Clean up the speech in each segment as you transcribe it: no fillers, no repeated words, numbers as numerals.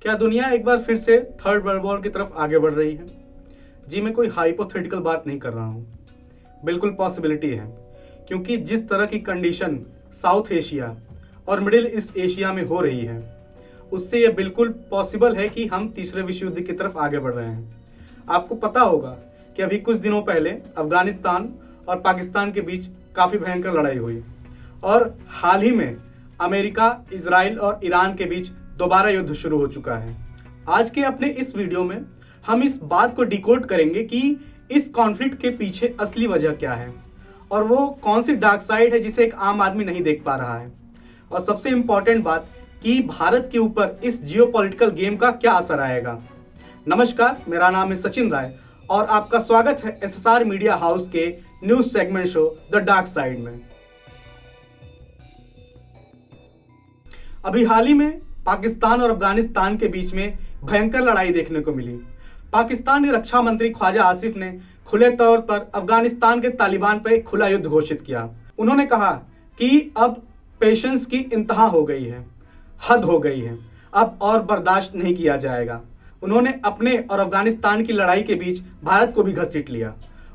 क्या दुनिया एक बार फिर से थर्ड वर्ल्ड वॉर की तरफ आगे बढ़ रही है? जी, मैं कोई हाइपोथेटिकल बात नहीं कर रहा हूँ, बिल्कुल पॉसिबिलिटी है। क्योंकि जिस तरह की कंडीशन साउथ एशिया और मिडिल ईस्ट एशिया में हो रही है, उससे यह बिल्कुल पॉसिबल है कि हम तीसरे विश्व युद्ध की तरफ आगे बढ़ रहे हैं। आपको पता होगा कि अभी कुछ दिनों पहले अफगानिस्तान और पाकिस्तान के बीच काफ़ी भयंकर लड़ाई हुई और हाल ही में अमेरिका, इजराइल और ईरान के बीच दोबारा युद्ध शुरू हो चुका है। आज के अपने इस वीडियो में हम इस बात को डिकोड करेंगे कि इस कॉन्फ्लिक्ट के पीछे असली वजह क्या है और वो कौन सी डार्क साइड है जिसे एक आम आदमी नहीं देख पा रहा है। और सबसे इम्पॉर्टेंट बात कि भारत के ऊपर इस जियोपॉलिटिकल गेम का क्या असर आएगा। नमस्कार, मेरा नाम है सचिन राय और आपका स्वागत है एसएसआर मीडिया हाउस के news segment show the dark side में। अभी हाल ही में पाकिस्तान और अफगानिस्तान के बीच में भयंकर लड़ाई देखने को मिली। पाकिस्तान के रक्षा मंत्री ख्वाजा आसिफ ने खुले तौर पर अफगानिस्तान के तालिबान पर एक खुला युद्ध घोषित किया। उन्होंने कहा कि अब पेशेंस की इंतहा हो गई है, हद हो गई है, अब और बर्दाश्त नहीं किया जाएगा। उन्होंने अपने और अफगानिस्तान की लड़ाई के बीच भारत को भी घसीट लिया।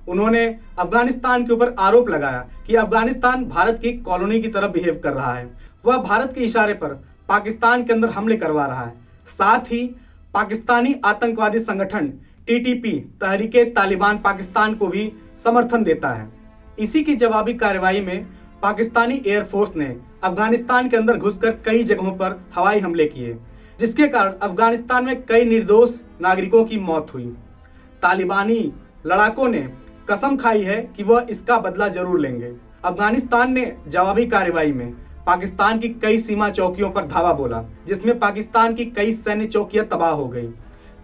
उन्होंने अफगानिस्तान के ऊपर आरोप लगाया कि अफगानिस्तान भारत की कॉलोनी की तरह बिहेव कर रहा है। वह भारत के इशारे पर पाकिस्तान के अंदर हमले करवा रहा है। साथ ही पाकिस्तानी आतंकवादी संगठन टीटीपी तहरीके तालिबान पाकिस्तान को भी समर्थन देता है। इसी की जवाबी कार्रवाई में पाकिस्तानी एयरफोर्स ने अफगानिस्तान के अंदर घुसकर कई जगहों पर हवाई हमले किए, जिसके कारण अफगानिस्तान में कई निर्दोष नागरिकों की मौत हुई। तालिबानी लड़ाकों ने कसम खाई है कि वह इसका बदला जरूर लेंगे। अफगानिस्तान ने जवाबी कार्रवाई में पाकिस्तान की कई सीमा चौकियों पर धावा बोला, जिसमें पाकिस्तान की कई सैन्य चौकियां तबाह हो गई।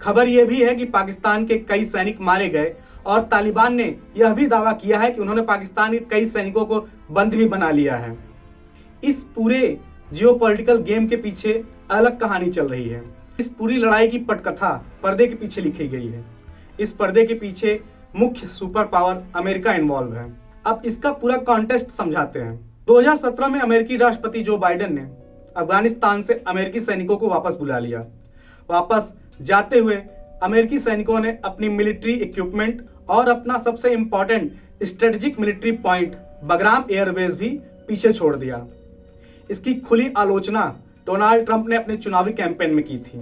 खबर यह भी है कि पाकिस्तान के कई सैनिक मारे गए और तालिबान ने यह भी दावा किया है कि उन्होंने पाकिस्तान के कई सैनिकों को बंद भी बना लिया है। इस पूरे जियोपॉलिटिकल गेम के पीछे अलग कहानी चल रही है। इस पूरी लड़ाई की पटकथा पर्दे के पीछे लिखी गई है। इस पर्दे के पीछे मुख्य सुपर पावर अमेरिका इन्वॉल्व है। अब इसका पूरा कॉन्टेक्स्ट समझाते हैं। 2017 में अमेरिकी राष्ट्रपति जो बाइडेन ने अफगानिस्तान से अमेरिकी सैनिकों को वापस बुला लिया। वापस जाते हुए अमेरिकी सैनिकों ने अपनी मिलिट्री इक्विपमेंट और अपना सबसे important strategic military point Bagram airbase भी पीछे छोड़ दिया। इसकी खुली आलोचना डोनाल्ड ट्रंप ने अपने चुनावी कैंपेन में की थी।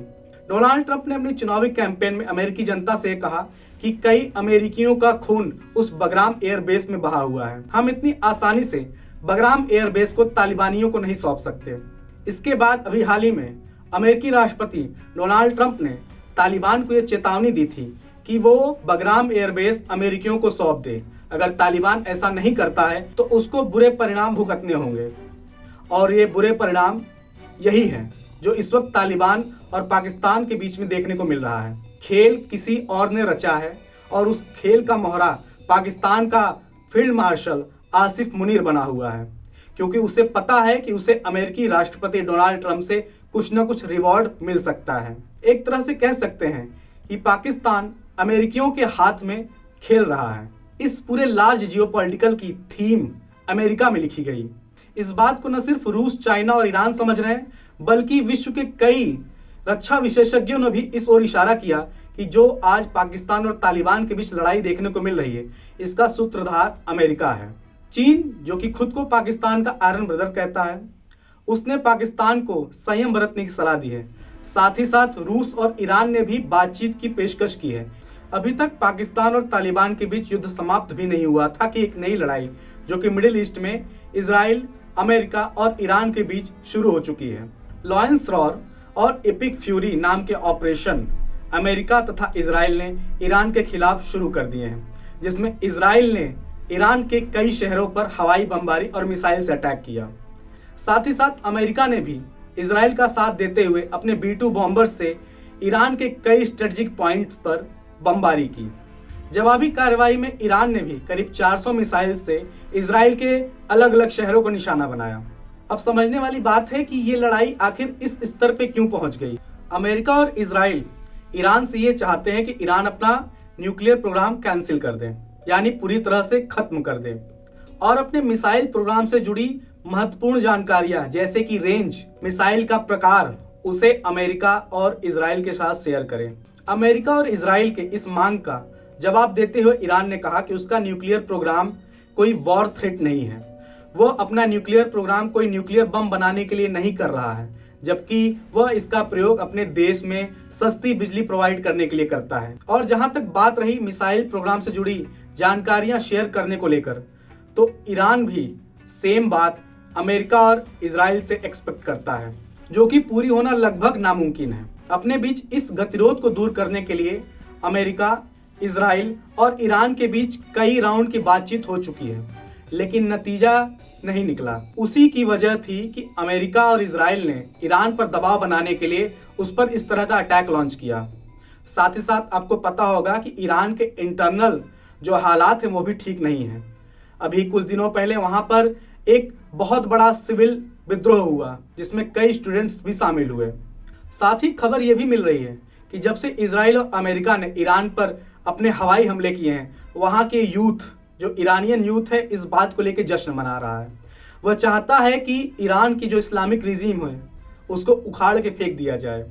डोनाल्ड ट्रंप ने अपनी चुनावी कैंपेन में अमेरिकी जनता से कहा कि कई अमेरिकियों का खून उस बगराम एयरबेस में बहा हुआ है। हम इतनी आसानी से बगराम एयरबेस को तालिबानियों को नहीं सौंप सकते। इसके बाद अभी हाल ही में अमेरिकी राष्ट्रपति डोनाल्ड ट्रंप ने तालिबान को यह चेतावनी दी थी कि वो बगराम एयरबेस अमेरिकियों को सौंप दे। अगर तालिबान ऐसा नहीं करता है तो उसको बुरे परिणाम भुगतने होंगे। और ये बुरे परिणाम यही है जो इस वक्त तालिबान और पाकिस्तान के बीच में देखने को मिल रहा है। खेल किसी और ने रचा है और उस खेल का मोहरा पाकिस्तान का फील्ड मार्शल आसिफ मुनीर बना हुआ है, क्योंकि उसे पता है कि उसे अमेरिकी राष्ट्रपति डोनाल्ड ट्रंप से कुछ न कुछ रिवॉर्ड मिल सकता है। एक तरह से कह सकते हैं कि पाकिस्तान अमेरिकियों के हाथ में खेल रहा है। इस पूरे लार्ज जियोपॉलिटिकल की थीम अमेरिका में लिखी गई। इस बात को न सिर्फ रूस, चाइना और ईरान समझ रहे हैं, बल्कि विश्व के कई रक्षा विशेषज्ञों ने भी इस ओर इशारा किया कि जो आज पाकिस्तान और तालिबान के बीच लड़ाई देखने को मिल रही है, इसका सूत्रधार अमेरिका है। चीन, जो कि खुद को पाकिस्तान का आयरन ब्रदर कहता है, उसने पाकिस्तान को संयम बरतने की सलाह दी है। साथ ही साथ रूस और ईरान ने भी बातचीत की पेशकश की है। अभी तक पाकिस्तान और तालिबान के बीच युद्ध समाप्त भी नहीं हुआ था कि एक नई लड़ाई जो कि मिडिल ईस्ट में इजराइल, अमेरिका और ईरान के बीच शुरू हो चुकी है। लॉयंस रॉर और एपिक फ्यूरी नाम के ऑपरेशन अमेरिका तथा इजराइल ने ईरान के खिलाफ शुरू कर दिए हैं, जिसमें इजराइल ने ईरान के कई शहरों पर हवाई बमबारी और मिसाइल से अटैक किया। साथ ही साथ अमेरिका ने भी इजराइल का साथ देते हुए अपने B-2 बॉम्बर से ईरान के कई स्ट्रेटेजिक पॉइंट्स पर बमबारी की। जवाबी कार्रवाई में ईरान ने भी करीब 400 मिसाइल से इजराइल के अलग अलग शहरों को निशाना बनाया। अब समझने वाली बात है कि ये लड़ाई आखिर इस स्तर पे क्यों पहुंच गई। अमेरिका और इजराइल ईरान से ये चाहते हैं कि ईरान अपना न्यूक्लियर प्रोग्राम कैंसिल कर दे, यानी पूरी तरह से खत्म कर दे, और अपने मिसाइल प्रोग्राम से जुड़ी महत्वपूर्ण जानकारियां जैसे कि रेंज, मिसाइल का प्रकार, उसे अमेरिका और इजराइल के साथ शेयर करें। अमेरिका और इजराइल के इस मांग का जवाब देते हुए ईरान ने कहा कि उसका न्यूक्लियर प्रोग्राम कोई वॉर थ्रेट नहीं है। वो अपना न्यूक्लियर प्रोग्राम कोई न्यूक्लियर बम बनाने के लिए नहीं कर रहा है, जबकि वह इसका प्रयोग अपने देश में सस्ती बिजली प्रोवाइड करने के लिए करता है। और जहां तक बात रही मिसाइल प्रोग्राम से जुड़ी जानकारियां शेयर करने को लेकर, तो ईरान भी सेम बात अमेरिका और इजराइल से एक्सपेक्ट करता है, जो कि पूरी होना लगभग नामुमकिन है। अपने बीच इस गतिरोध को दूर करने के लिए अमेरिका, इजराइल और ईरान के बीच कई राउंड की बातचीत हो चुकी है, लेकिन नतीजा नहीं निकला। उसी की वजह थी कि अमेरिका और इजराइल ने ईरान पर दबाव बनाने के लिए उस पर इस तरह का अटैक लॉन्च किया। साथ ही साथ आपको पता होगा कि ईरान के इंटरनल जो हालात हैं वो भी ठीक नहीं है। अभी कुछ दिनों पहले वहाँ पर एक बहुत बड़ा सिविल विद्रोह हुआ, जिसमें कई स्टूडेंट्स भी शामिल हुए। साथ ही खबर ये भी मिल रही है कि जब से इजराइल और अमेरिका ने ईरान पर अपने हवाई हमले किए हैं, वहाँ के यूथ, जो ईरानियन यूथ है, इस बात को लेकर जश्न मना रहा है। वह चाहता है कि ईरान की जो इस्लामिक रिजीम है उसको उखाड़ के फेंक दिया जाए,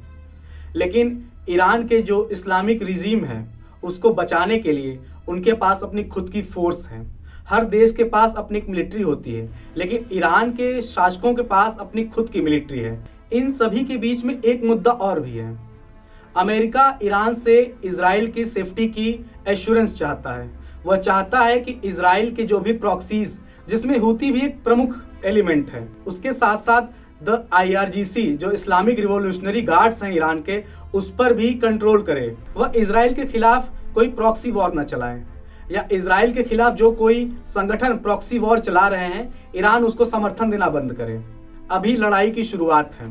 लेकिन ईरान के जो इस्लामिक रिजीम है उसको बचाने के लिए उनके पास अपनी खुद की फोर्स है। हर देश के पास अपनी एक मिलिट्री होती है, लेकिन ईरान के शासकों के पास अपनी खुद की मिलिट्री है। इन सभी के बीच में एक मुद्दा और भी है। अमेरिका ईरान से इजराइल की सेफ्टी की एश्योरेंस चाहता है। वह चाहता है कि इजराइल के जो भी प्रॉक्सीज, जिसमें हूती भी एक प्रमुख एलिमेंट है, उसके साथ साथ द IRGC जो इस्लामिक रिवॉल्यूशनरी गार्ड्स हैं ईरान के, उस पर भी कंट्रोल करे। वह इजराइल के खिलाफ कोई प्रॉक्सी वॉर न चलाए, या इजराइल के खिलाफ जो कोई संगठन प्रॉक्सी वॉर चला रहे हैं, ईरान उसको समर्थन देना बंद करे। अभी लड़ाई की शुरुआत है।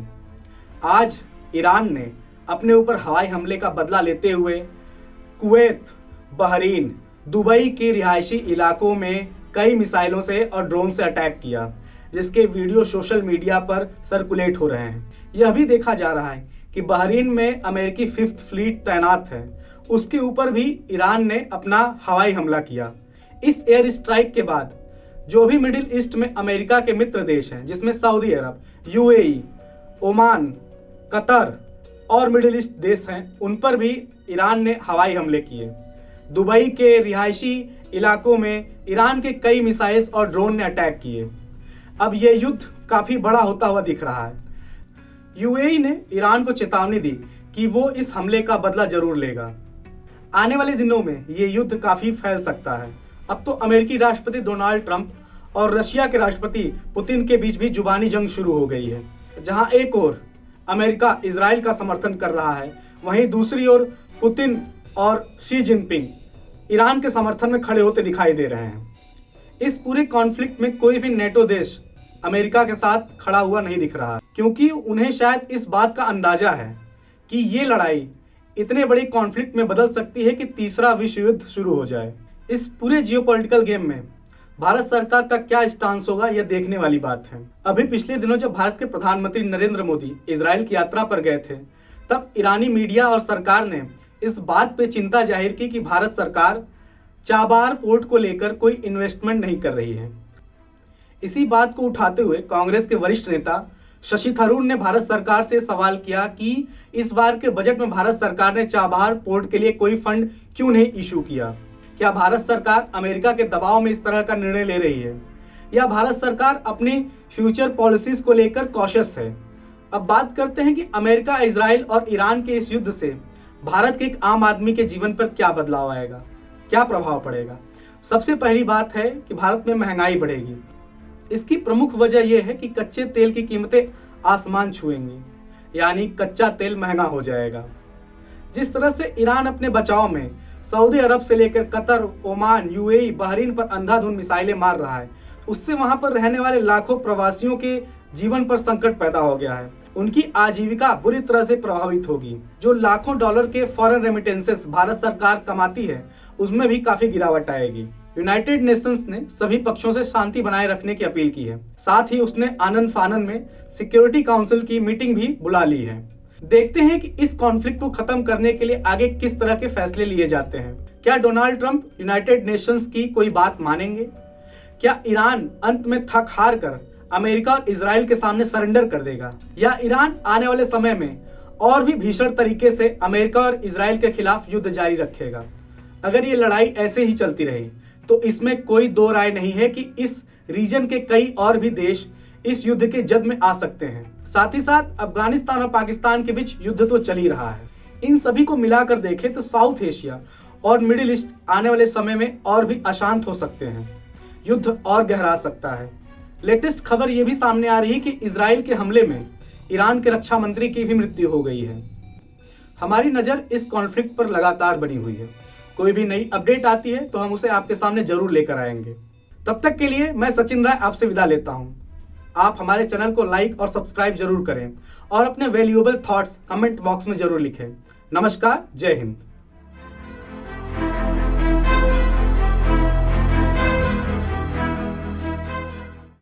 आज ईरान ने अपने ऊपर हवाई हमले का बदला लेते हुए कुवैत, बहरीन, दुबई के रिहायशी इलाकों में कई मिसाइलों से और ड्रोन से अटैक किया, जिसके वीडियो सोशल मीडिया पर सर्कुलेट हो रहे हैं। यह भी देखा जा रहा है कि बहरीन में अमेरिकी 5th फ्लीट तैनात है, उसके ऊपर भी ईरान ने अपना हवाई हमला किया। इस एयर स्ट्राइक के बाद जो भी मिडिल ईस्ट में अमेरिका के मित्र देश हैं, जिसमें सऊदी अरब, UAE, ओमान, कतर और मिडिल ईस्ट देश हैं, उन पर भी ईरान ने हवाई हमले किए। दुबई के रिहायशी इलाकों में ईरान के कई मिसाइल्स और ड्रोन ने अटैक किए। अब यह युद्ध काफ़ी बड़ा होता हुआ दिख रहा है। UAE ने ईरान को चेतावनी दी कि वो इस हमले का बदला जरूर लेगा। आने वाले दिनों में ये युद्ध काफ़ी फैल सकता है। अब तो अमेरिकी राष्ट्रपति डोनाल्ड ट्रंप और रशिया के राष्ट्रपति पुतिन के बीच भी जुबानी जंग शुरू हो गई है। जहां एक ओर अमेरिका इजराइल का समर्थन कर रहा है, वहीं दूसरी ओर पुतिन और शी जिनपिंग ईरान के समर्थन में खड़े होते दिखाई दे रहे हैं। इस पूरे कॉन्फ्लिक्ट में कोई भी नेटो देश अमेरिका के साथ खड़ा हुआ नहीं दिख रहा, क्योंकि उन्हें शायद इस बात का अंदाजा है कि ये लड़ाई इतने बड़े कॉन्फ्लिक्ट में बदल सकती है कि तीसरा विश्व युद्ध शुरू हो जाए। इस पूरे जियोपॉलिटिकल गेम में भारत सरकार का क्या स्टांस होगा, यह देखने वाली बात है। अभी पिछले दिनों जब भारत के प्रधानमंत्री नरेंद्र मोदी इजराइल की यात्रा पर गए थे, तब ईरानी मीडिया और सरकार ने इस बात पे चिंता जाहिर की कि भारत सरकार चाबार पोर्ट को लेकर कोई इन्वेस्टमेंट नहीं कर रही है। इसी बात को उठाते हुए कांग्रेस के वरिष्ठ नेता शशि थरूर ने भारत सरकार से सवाल किया कि इस बार के बजट में भारत सरकार ने चाबहार पोर्ट के लिए कोई फंड क्यों नहीं इशू किया। क्या भारत सरकार अमेरिका के दबाव में इस तरह का निर्णय ले रही है, या भारत सरकार अपनी फ्यूचर पॉलिसीज को लेकर कॉशियस है। अब बात करते हैं कि अमेरिका, इजराइल और ईरान के इस युद्ध से भारत के एक आम आदमी के जीवन पर क्या बदलाव आएगा, क्या प्रभाव पड़ेगा। सबसे पहली बात है कि भारत में महंगाई बढ़ेगी। इसकी प्रमुख वजह यह है कि कच्चे तेल की कीमतें आसमान छुएंगी, यानी कच्चा तेल महंगा हो जाएगा। जिस तरह से ईरान अपने बचाव में सऊदी अरब से लेकर कतर, ओमान, UAE, बहरीन पर अंधाधुंध मिसाइलें मार रहा है, उससे वहां पर रहने वाले लाखों प्रवासियों के जीवन पर संकट पैदा हो गया है। उनकी आजीविका बुरी तरह से प्रभावित होगी। जो लाखों डॉलर के फॉरेन रेमिटेंसेस भारत सरकार कमाती है, उसमें भी काफी गिरावट आएगी। यूनाइटेड नेशंस ने सभी पक्षों से शांति बनाए रखने की अपील की है। साथ ही उसने आनन फानन में सिक्योरिटी काउंसिल की मीटिंग भी बुला ली है। देखते हैं कि इस कॉन्फ्लिक्ट को खत्म करने के लिए आगे किस तरह के फैसले लिए जाते हैं। क्या डोनाल्ड ट्रंप यूनाइटेड नेशंस की कोई बात मानेंगे? क्या ईरान अंत में थक हार कर अमेरिका और इजराइल के सामने सरेंडर कर देगा, या ईरान आने वाले समय में और भी भीषण तरीके से अमेरिका और इजराइल के खिलाफ युद्ध जारी रखेगा। अगर ये लड़ाई ऐसे ही चलती रही तो इसमें कोई दो राय नहीं है कि इस रीजन के कई और भी देश इस युद्ध के जद में आ सकते हैं। साथ ही साथ अफगानिस्तान और पाकिस्तान के बीच युद्ध तो चल ही रहा है। इन सभी को मिलाकर देखें तो साउथ एशिया और मिडिल ईस्ट आने वाले समय में और भी अशांत हो सकते हैं, युद्ध और गहरा सकता है। लेटेस्ट खबर ये भी सामने आ रही है कि इजराइल के हमले में ईरान के रक्षा मंत्री की भी मृत्यु हो गई है। हमारी नज़र इस कॉन्फ्लिक्ट पर लगातार बनी हुई है। कोई भी नई अपडेट आती है तो हम उसे आपके सामने जरूर लेकर आएंगे। तब तक के लिए मैं सचिन राय आपसे विदा लेता हूँ। आप हमारे चैनल को लाइक और सब्सक्राइब जरूर करें और अपने वैल्यूएबल थॉट्स कमेंट बॉक्स में जरूर लिखें। नमस्कार, जय हिंद।